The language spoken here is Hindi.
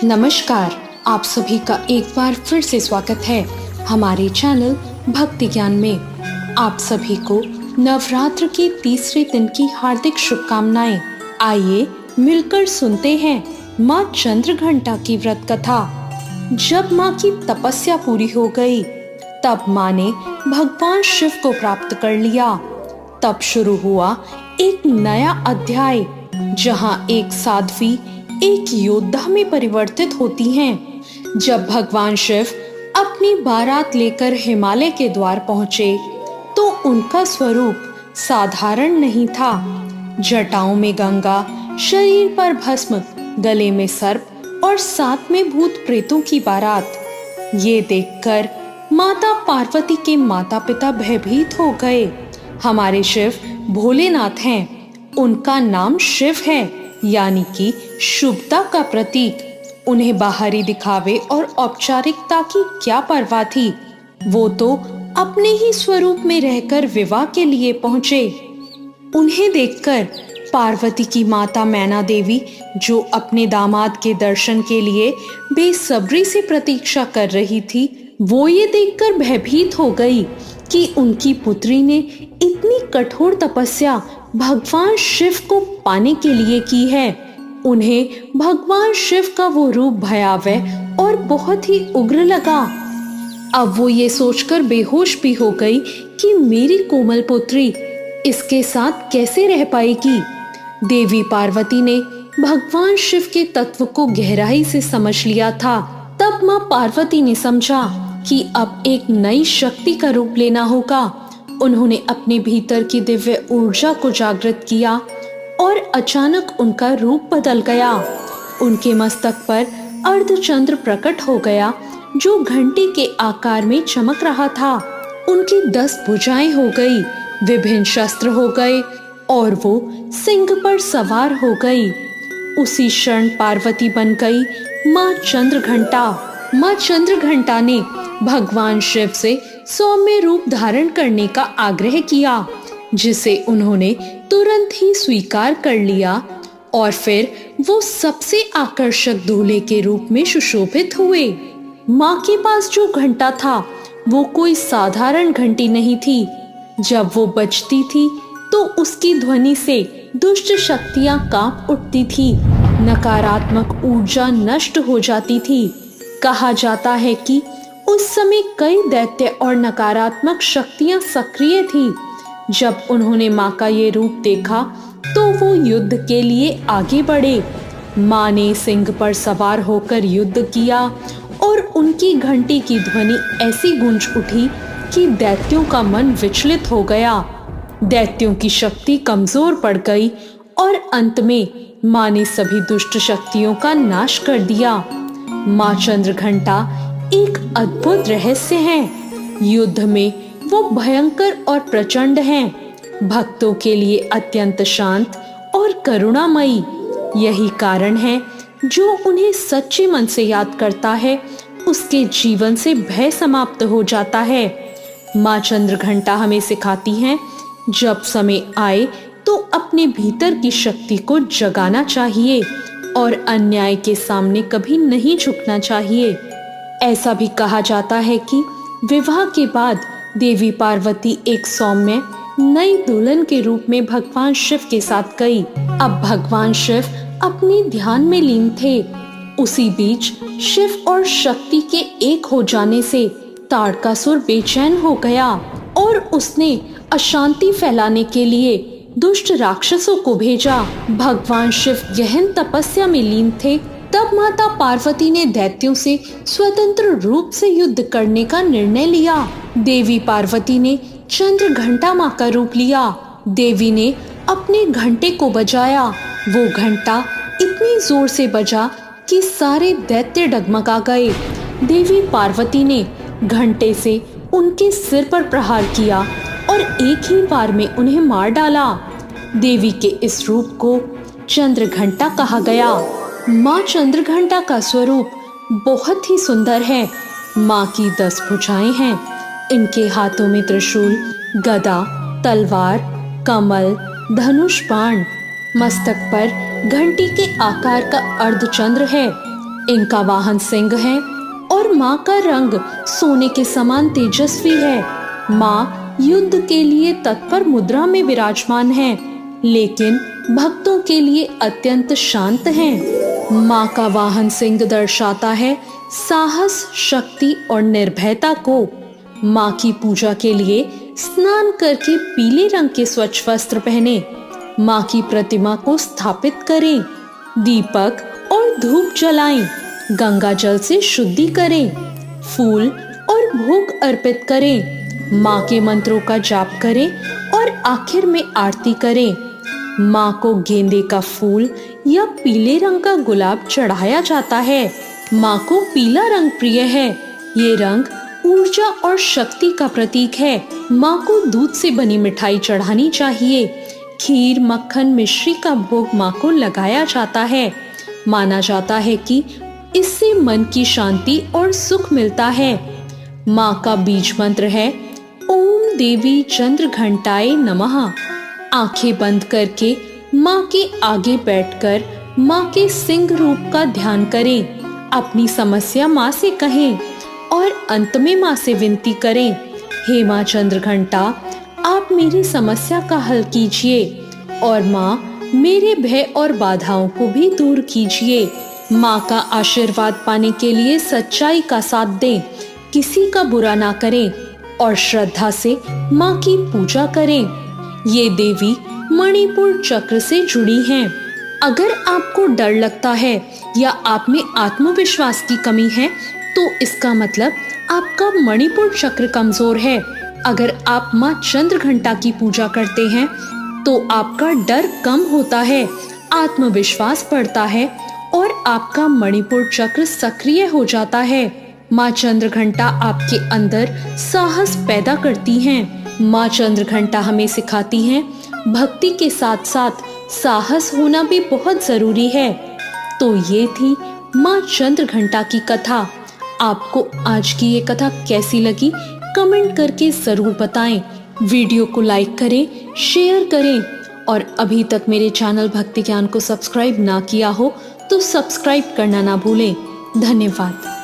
नमस्कार। आप सभी का एक बार फिर से स्वागत है हमारे चैनल भक्ति ज्ञान में। आप सभी को नवरात्र के तीसरे दिन की हार्दिक शुभकामनाएं। आइए मिलकर सुनते हैं माँ चंद्रघंटा की व्रत कथा। जब माँ की तपस्या पूरी हो गई तब माँ ने भगवान शिव को प्राप्त कर लिया। तब शुरू हुआ एक नया अध्याय जहाँ एक साध्वी एक योद्धा में परिवर्तित होती हैं। जब भगवान शिव अपनी बारात लेकर हिमालय के द्वार पहुंचे तो उनका स्वरूप साधारण नहीं था। जटाओं में गंगा, शरीर पर भस्म, गले में सर्प और साथ में भूत प्रेतों की बारात। ये देखकर माता पार्वती के माता पिता भयभीत हो गए। हमारे शिव भोलेनाथ हैं, उनका नाम शिव है, यानी कि शुभता का प्रतीक। उन्हें बाहरी दिखावे और औपचारिकता की क्या परवाह थी। वो तो अपने ही स्वरूप में रहकर विवाह के लिए पहुंचे। उन्हें देखकर पार्वती की माता मैना देवी, जो अपने दामाद के दर्शन के लिए बेसब्री से प्रतीक्षा कर रही थी, वो ये देखकर भयभीत हो गई कि उनकी पुत्री ने इतनी कठोर तपस्या भगवान शिव को पाने के लिए की है। उन्हें भगवान शिव का वो रूप भयावह और बहुत ही उग्र लगा। अब वो ये सोचकर बेहोश भी हो गई कि मेरी कोमल पुत्री इसके साथ कैसे रह पाएगी। देवी पार्वती ने भगवान शिव के तत्व को गहराई से समझ लिया था। तब माँ पार्वती ने समझा कि अब एक नई शक्ति का रूप लेना होगा। उन्होंने अपने भीतर की दिव्य ऊर्जा को जागृत किया और अचानक उनका रूप बदल गया। उनके मस्तक पर अर्धचंद्र प्रकट हो गया, जो घंटी के आकार में चमक रहा था। उनकी 10 भुजाएं हो गई, विभिन्न शस्त्र हो गए और वो सिंह पर सवार हो गई। उसी क्षण पार्वती बन गई माँ चंद्रघंटा। माँ चंद्रघंटा ने भगवान शिव से सौम्य रूप धारण करने का आग्रह किया, जिसे उन्होंने तुरंत ही स्वीकार कर लिया और फिर वो सबसे आकर्षक दूल्हे के रूप में सुशोभित हुए। माँ के पास जो घंटा था वो कोई साधारण घंटी नहीं थी। जब वो बजती थी तो उसकी ध्वनि से दुष्ट शक्तियां कांप उठती थी, नकारात्मक ऊर्जा नष्ट हो जाती थी। कहा जाता है कि उस समय कई दैत्य और नकारात्मक शक्तियां सक्रिय थी। जब उन्होंने माँ का ये रूप देखा तो वो युद्ध के लिए आगे बढ़े। माँ ने सिंह पर सवार होकर युद्ध किया और उनकी घंटी की ध्वनि ऐसी गूंज उठी कि दैत्यों का मन विचलित हो गया। दैत्यों की शक्ति कमजोर पड़ गई और अंत में माँ ने सभी दुष्ट शक्तियों का नाश कर दिया। माँ चंद्रघंटा एक अद्भुत रहस्य है। युद्ध में वो भयंकर और प्रचंड हैं, भक्तों के लिए अत्यंत शांत और करुणामयी। यही कारण है जो उन्हें सच्चे मन से याद करता है, उसके जीवन से भय समाप्त हो जाता है। माँ चंद्रघंटा हमें सिखाती हैं, जब समय आए तो अपने भीतर की शक्ति को जगाना चाहिए और अन्याय के सामने कभी नहीं झुकना चाहिए। ऐसा भी कहा जाता है कि विवाह के बाद देवी पार्वती एक सौम्य नई दुल्हन के रूप में भगवान शिव के साथ गई। अब भगवान शिव अपने ध्यान में लीन थे। उसी बीच शिव और शक्ति के एक हो जाने से ताड़कासुर बेचैन हो गया और उसने अशांति फैलाने के लिए दुष्ट राक्षसों को भेजा। भगवान शिव गहन तपस्या में लीन थे। तब माता पार्वती ने दैत्यों से स्वतंत्र रूप से युद्ध करने का निर्णय लिया। देवी पार्वती ने चंद्रघंटा माँ का रूप लिया। देवी ने अपने घंटे को बजाया। वो घंटा इतनी जोर से बजा कि सारे दैत्य डगमगा गए। देवी पार्वती ने घंटे से उनके सिर पर प्रहार किया और एक ही बार में उन्हें मार डाला। देवी के इस रूप को चंद्रघंटा कहा गया। माँ चंद्रघंटा का स्वरूप बहुत ही सुंदर है। माँ की 10 भुजाएं हैं। इनके हाथों में त्रिशूल, गदा, तलवार, कमल, धनुष बाण। मस्तक पर घंटी के आकार का अर्धचंद्र है। इनका वाहन सिंह है और माँ का रंग सोने के समान तेजस्वी है। माँ युद्ध के लिए तत्पर मुद्रा में विराजमान है, लेकिन भक्तों के लिए अत्यंत शांत हैं। माँ का वाहन सिंह दर्शाता है साहस, शक्ति और निर्भयता को। माँ की पूजा के लिए स्नान करके पीले रंग के स्वच्छ वस्त्र पहने, माँ की प्रतिमा को स्थापित करें, दीपक और धूप जलाएं, गंगा जल से शुद्धि करें, फूल और भोग अर्पित करें, माँ के मंत्रों का जाप करें और आखिर में आरती करें। माँ को गेंदे का फूल या पीले रंग का गुलाब चढ़ाया जाता है। माँ को पीला रंग प्रिय है। ये रंग ऊर्जा और शक्ति का प्रतीक है। माँ को दूध से बनी मिठाई चढ़ानी चाहिए। खीर, मक्खन, मिश्री का भोग माँ को लगाया जाता है। माना जाता है कि इससे मन की शांति और सुख मिलता है। माँ का बीज मंत्र है ओम देवी चंद्र घंटाए नमः। आंखें बंद करके माँ के आगे बैठकर माँ के सिंह रूप का ध्यान करें। अपनी समस्या माँ से कहें और अंत में माँ से विनती करें, हे माँ चंद्र घंटा, आप मेरी समस्या का हल कीजिए और माँ मेरे भय और बाधाओं को भी दूर कीजिए। माँ का आशीर्वाद पाने के लिए सच्चाई का साथ दें, किसी का बुरा ना करें और श्रद्धा से माँ की पूजा करें। ये देवी मणिपुर चक्र से जुड़ी हैं। अगर आपको डर लगता है या आप में आत्मविश्वास की कमी है, तो इसका मतलब आपका मणिपुर चक्र कमजोर है। अगर आप माँ चंद्र घंटा की पूजा करते हैं तो आपका डर कम होता है, आत्मविश्वास बढ़ता है और आपका मणिपुर चक्र सक्रिय हो जाता है। माँ चंद्र घंटा आपके अंदर साहस पैदा करती हैं। माँ चंद्र घंटा हमें सिखाती हैं भक्ति के साथ साथ साहस होना भी बहुत जरूरी है। तो ये थी माँ चंद्र घंटा की कथा। आपको आज की ये कथा कैसी लगी कमेंट करके जरूर बताएं। वीडियो को लाइक करें, शेयर करें और अभी तक मेरे चैनल भक्ति ज्ञान को सब्सक्राइब ना किया हो तो सब्सक्राइब करना ना भूलें। धन्यवाद।